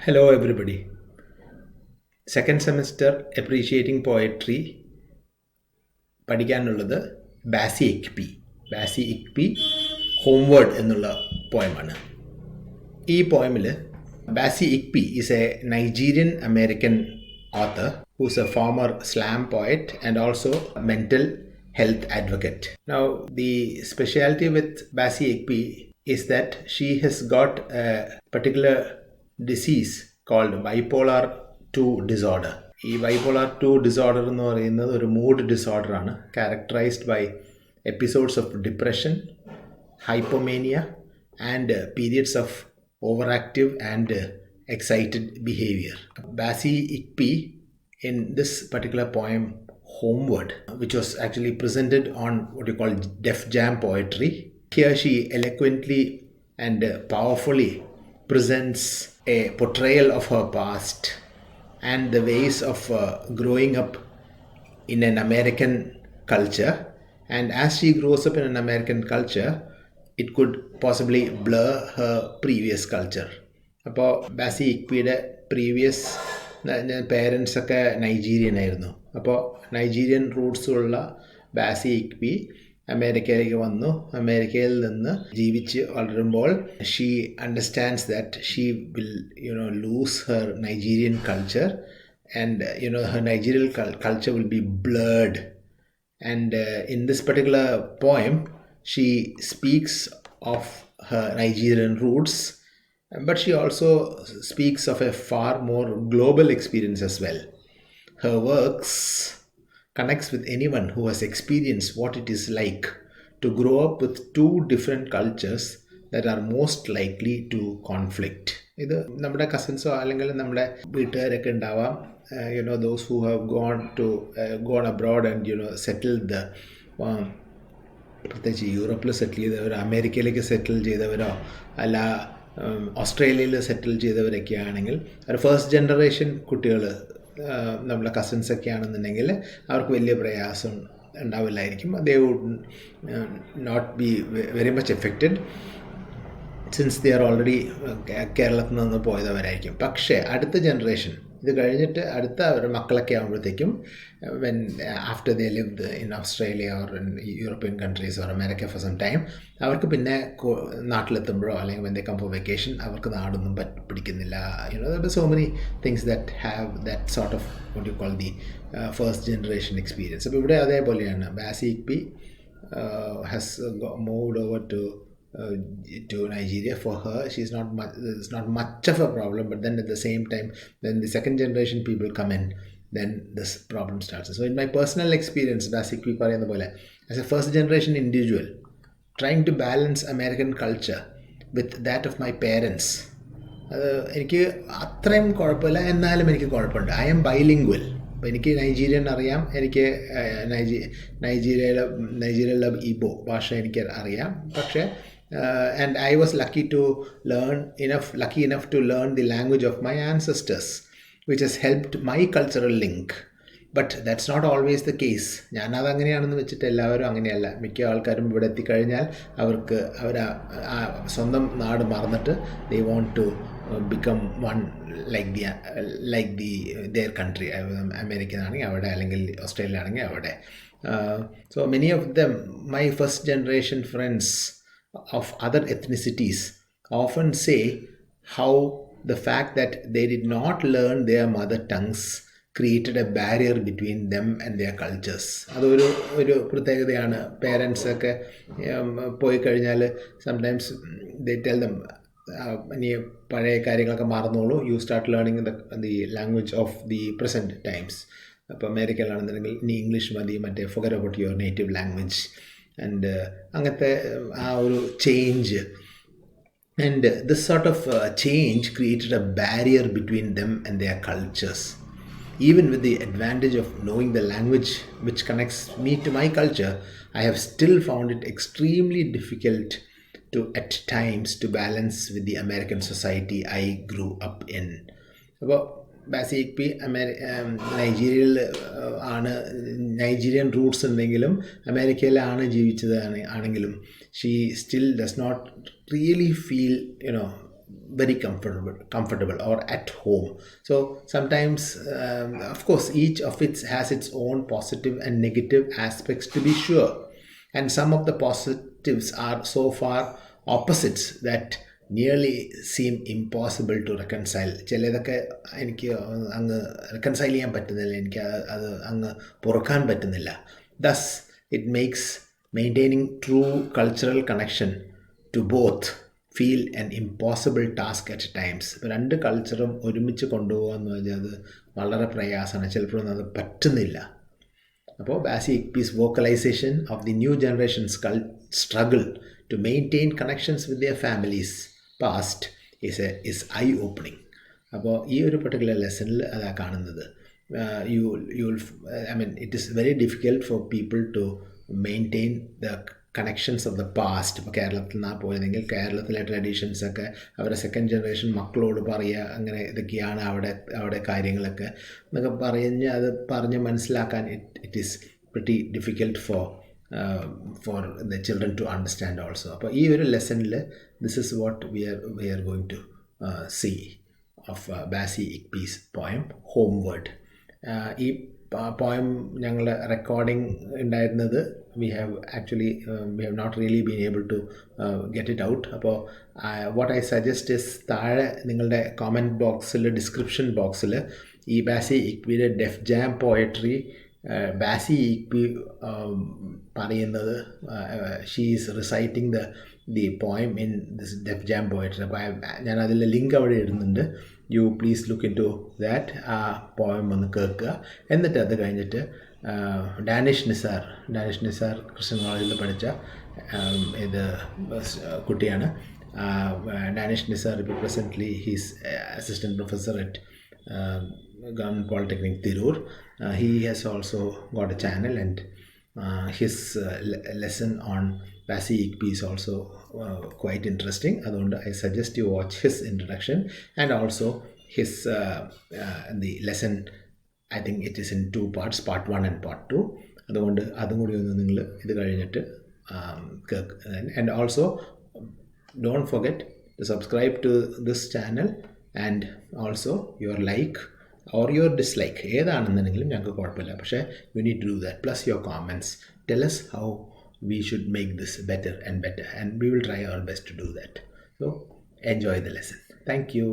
Hello, everybody. Second semester appreciating poetry പഠിക്കാനുള്ളത് ബാസി ഇക്പി. ബാസി ഇക്പി ഹോംവേർഡ് എന്നുള്ള പോയമാണ്. ഈ പോയമിൽ ബാസി ഇക്പി is a Nigerian-American author who's a former slam poet and also mental health advocate. Now, the specialty with Bassey Ikpi is that she has got a particular disease called bipolar 2 disorder. ഈ bipolar 2 disorder എന്ന് പറയുന്നത് ഒരു mood ഡിസോർഡറാണ്, characterised by episodes of depression, hypomania and periods of overactive and excited behavior. Bassey Ikpi, in this particular poem, Homeward, which was actually presented on what you call Def Jam poetry, here she eloquently and powerfully presents a portrayal of her past and the ways of growing up in an American culture. And as she grows up in an American culture, it could possibly blur her previous culture. അപ്പോൾ ബാസി ഇക്പിയുടെ previous പേരൻസൊക്കെ Nigerian ആയിരുന്നു. അപ്പോൾ Nigerian റൂട്ട്സുള്ള ബാസി ഇക്പി അമേരിക്കയിലേക്ക് വന്നു. അമേരിക്കയിൽ നിന്ന് ജീവിച്ച് വളരുമ്പോൾ she understands that she will lose her Nigerian culture and her Nigerian culture will be blurred. And in this particular poem she speaks of her Nigerian roots, but she also speaks of a far more global experience as well. Her works connects with anyone who has experienced what it is like to grow up with two different cultures that are most likely to conflict. ഇത് നമ്മുടെ കസിൻസോ അല്ലെങ്കിൽ നമ്മുടെ വീട്ടുകാരൊക്കെ ഉണ്ടാവാം, those who have gone abroad and settled the പ്രത്യേകിച്ച് യൂറോപ്പിൽ സെറ്റിൽ ചെയ്തവരോ അമേരിക്കയിലേക്ക് സെറ്റിൽ ചെയ്തവരോ അല്ല ഓസ്ട്രേലിയയിൽ സെറ്റിൽ ചെയ്തവരൊക്കെ ആണെങ്കിൽ ഒരു ഫസ്റ്റ് ജനറേഷൻ കുട്ടികൾ നമ്മളെ കസിൻസൊക്കെ ആണെന്നുണ്ടെങ്കിൽ അവർക്ക് വലിയ പ്രയാസം ഉണ്ടാവില്ലായിരിക്കും. They would not be very much affected since they are already കേരളത്തിൽ നിന്ന് പോയതവരായിരിക്കും. പക്ഷേ അടുത്ത ജനറേഷൻ ഇത് കഴിഞ്ഞിട്ട് അടുത്ത അവരുടെ മക്കളൊക്കെ ആകുമ്പോഴത്തേക്കും when after they lived in Australia or in European countries or America for some time, അവർക്ക് പിന്നെ നാട്ടിലെത്തുമ്പോഴോ അല്ലെങ്കിൽ when they come for vacation അവർക്ക് നാടൊന്നും പിടിക്കുന്നില്ല. So many things that have that sort of what you call the first generation experience. അപ്പോൾ ഇവിടെ അതേപോലെയാണ്. Bassey Ikpi has moved over to Nigeria. For her, it's not much of a problem, but then at the same time, then the second generation people come in, then this problem starts. So in my personal experience, Bassey Ikpi പറയുന്ന പോലെ, as a first generation individual trying to balance American culture with that of my parents, എനിക്ക് അത്രയും കുഴപ്പമില്ല, എന്നാലും എനിക്ക് കുഴപ്പമുണ്ട്. I M bilingual. അപ്പോൾ എനിക്ക് നൈജീരിയൻ അറിയാം, എനിക്ക് നൈജീരിയയിലെ ഇബോ ഭാഷ എനിക്ക് അറിയാം. പക്ഷേ and I was lucky enough to learn the language of my ancestors, which has helped my cultural link. But that's not always the case. ഞാനത് അങ്ങനെയാണെന്ന് വെച്ചിട്ട് എല്ലാവരും അങ്ങനെയല്ല. മിക്ക ആൾക്കാരും ഇവിടെ എത്തിക്കഴിഞ്ഞാൽ അവർ സ്വന്തം നാട് മറന്നിട്ട് they want to become one like their country. American ആണെങ്കിൽ അവിടെ, അല്ലെങ്കിൽ ഓസ്ട്രേലിയ ആണെങ്കിൽ അവിടെ. So many of them, my first generation friends of other ethnicities, often say how the fact that they did not learn their mother tongues created a barrier between them and their cultures. അതൊരു പ്രത്യേകതയാണ്. പേരൻസൊക്കെ പോയി കഴിഞ്ഞാൽ sometimes they tell them ഇനി പഴയ കാര്യങ്ങളൊക്കെ മറന്നോളൂ, you start learning the language of the present times. അപ്പോൾ അമേരിക്കയിലാണെന്നുണ്ടെങ്കിൽ ഇനി ഇംഗ്ലീഷ് മതി, മറ്റേ forget about your native language. And അങ്ങനത്തെ ആ ഒരു change, and this sort of change created A barrier between them and their cultures. Even with the advantage of knowing the language which connects me to my culture, I have still found it extremely difficult at times to balance with the American society I grew up in. അപ്പോൾ ബാസി ഇക്പി Nigerian Roots ഉണ്ടെങ്കിലും അമേരിക്കയിലാണ് ജീവിച്ചത് ആണെങ്കിലും she still does not really feel very comfortable or at home. So sometimes, of course, each of it has its own positive and negative aspects, to be sure, and some of the positives are so far opposites that nearly seem impossible to reconcile. ചിലതൊക്കെ എനിക്ക് അങ്ങ് reconcile ചെയ്യാൻ പറ്റുന്നില്ല, എനിക്ക് അത് അങ്ങ് പൊറുക്കാൻ പറ്റുന്നില്ല. Thus it makes maintaining true cultural connection to both feel an impossible task at times. ഇപ്പോൾ രണ്ട് കൾച്ചറും ഒരുമിച്ച് കൊണ്ടുപോകുക എന്ന് പറഞ്ഞാൽ അത് വളരെ പ്രയാസമാണ്, ചിലപ്പോഴൊന്നും അത് പറ്റുന്നില്ല. അപ്പോൾ Bassey Ikpi's vocalization of the new generation's struggle to maintain connections with their families past is eye-opening. അപ്പോൾ ഈ ഒരു പർട്ടിക്കുലർ ലെസണിൽ അതാ കാണുന്നത്. It is very difficult for people to maintain the connections of the past. ഇപ്പോൾ കേരളത്തിൽ നിന്നാണ് പോയതെങ്കിൽ കേരളത്തിലെ ട്രഡീഷൻസൊക്കെ അവരുടെ സെക്കൻഡ് ജനറേഷൻ മക്കളോട് പറയുക, അങ്ങനെ ഇതൊക്കെയാണ് അവിടെ കാര്യങ്ങളൊക്കെ എന്നൊക്കെ പറഞ്ഞ് മനസ്സിലാക്കാൻ it is pretty difficult for the children to understand also. അപ്പോൾ ഈ ഒരു ലെസണിൽ this is what we are going to see of Bassey Ikpi's poem Homeward. ഈ poem ഞങ്ങൾ റെക്കോർഡിംഗ് ഉണ്ടായിരുന്നത് we have not really been able to get it out. അപ്പോൾ what I suggest is താഴെ നിങ്ങളുടെ comment ബോക്സിൽ, ഡിസ്ക്രിപ്ഷൻ ബോക്സിൽ ഈ Bassey Ikpiയുടെ Def Jam poetry Bassey Ikpi പറയുന്നത്, she is reciting the poem in this Def Jam poetry. അപ്പോൾ ഞാൻ അതിലെ ലിങ്ക് അവിടെ ഇടുന്നുണ്ട്. You please look into that. ആ പോയം ഒന്ന് കേൾക്കുക. എന്നിട്ട് അത് കഴിഞ്ഞിട്ട് ഡാനിഷ് നിസാർ ക്രിസ്ത്യൻ കോളേജിൽ പഠിച്ച ഇത് കുട്ടിയാണ്. ഡാനിഷ് നിസാർ ഇപ്പോൾ presently he's assistant professor at Government Polytechnic Tirur. He has also got a channel, and his lesson on Bassey Ikpi is also quite interesting. Adonda I suggest you watch his introduction and also his the lesson. I think it is in 2 parts, part 1 and part 2. അതുകൊണ്ട് അതും കൂടി ഒന്ന് നിങ്ങൾ ഇത് കഴിഞ്ഞിട്ട് and also don't forget to subscribe to this channel, and also your like or your dislike ഏതാണെന്നുണ്ടെങ്കിലും ഞങ്ങൾക്ക് കുഴപ്പമില്ല, പക്ഷേ you need to do that, plus your comments. Tell us how we should make this better and better, and we will try our best to do that. So enjoy the lesson. Thank you.